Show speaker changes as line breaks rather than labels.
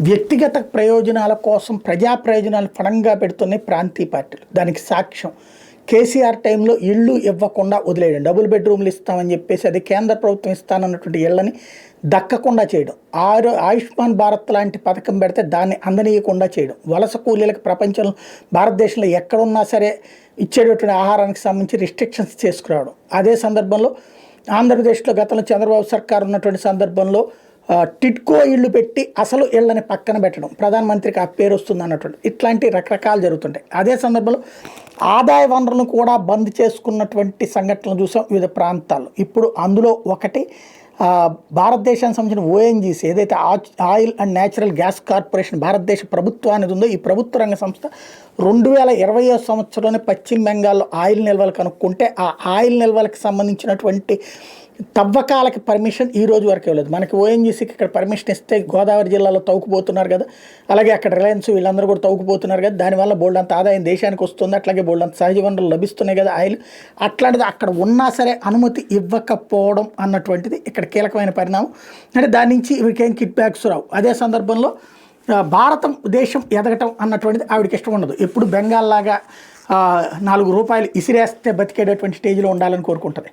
వ్యక్తిగత ప్రయోజనాల కోసం ప్రజా ప్రయోజనాలు పడంగా పెడుతున్నాయి ప్రాంతీయ పార్టీలు. దానికి సాక్ష్యం కేసీఆర్ టైంలో ఇళ్ళు ఇవ్వకుండా వదిలేయడం, డబుల్ బెడ్రూమ్లు ఇస్తామని చెప్పేసి అది కేంద్ర ప్రభుత్వం ఇస్తానన్నటువంటి ఇళ్ళని దక్కకుండా చేయడం, ఆయుష్మాన్ భారత్ లాంటి పథకం పెడితే దాన్ని అందనీయకుండా చేయడం, వలస కూలీలకు ప్రపంచంలో భారతదేశంలో ఎక్కడున్నా సరే ఇచ్చేటటువంటి ఆహారానికి సంబంధించి రిస్ట్రిక్షన్స్ చేసుకురావడం. అదే సందర్భంలో ఆంధ్రప్రదేశ్లో గతంలో చంద్రబాబు సర్కార్ ఉన్నటువంటి సందర్భంలో టిట్కో ఇళ్ళు పెట్టి అసలు ఇళ్ళని పక్కన పెట్టడం, ప్రధానమంత్రికి ఆ పేరు వస్తుంది అన్నటువంటి ఇట్లాంటి రకరకాలు జరుగుతుంటాయి. అదే సందర్భంలో ఆదాయ వనరులను కూడా బంద్ చేసుకున్నటువంటి సంఘటనలు చూసాం వివిధ ప్రాంతాల్లో. ఇప్పుడు అందులో ఒకటి భారతదేశానికి సంబంధించిన ఓఎన్జీసీ ఏదైతే oil and natural gas corporation భారతదేశ ప్రభుత్వానికి ఉందో, ఈ ప్రభుత్వ రంగ సంస్థ 2020 సంవత్సరంలోనే పశ్చిమ బెంగాల్లో ఆయిల్ నిల్వలు కనుక్కుంటే ఆ ఆయిల్ నిల్వలకు సంబంధించినటువంటి తవ్వకాలకి పర్మిషన్ ఈ రోజు వరకు ఇవ్వలేదు. మనకి ఓఎన్జీసీకి ఇక్కడ పర్మిషన్ ఇస్తే గోదావరి జిల్లాలో తవ్వుకుపోతున్నారు కదా, అలాగే అక్కడ రిలయన్స్ వీళ్ళందరూ కూడా తవ్వుకుపోతున్నారు కదా, దానివల్ల బోల్డంత ఆదాయం దేశానికి వస్తుంది, అట్లాగే బోల్డంత సహజ వనరులు లభిస్తున్నాయి కదా ఆయిల్. అట్లాంటిది అక్కడ ఉన్నా సరే అనుమతి ఇవ్వకపోవడం అన్నటువంటిది ఇక్కడ కీలకమైన పరిణామం. అంటే దాని నుంచి వీరికేం కిట్ బ్యాక్స్ రావు. అదే సందర్భంలో భారతదేశం ఎదగటం అన్నటువంటిది ఆవిడకి ఇష్టం ఉండదు. ఎప్పుడు బెంగాల్ లాగా 4 రూపాయలు ఇసిరేస్తే బతికేటటువంటి స్టేజ్లో ఉండాలని కోరుకుంటుంది.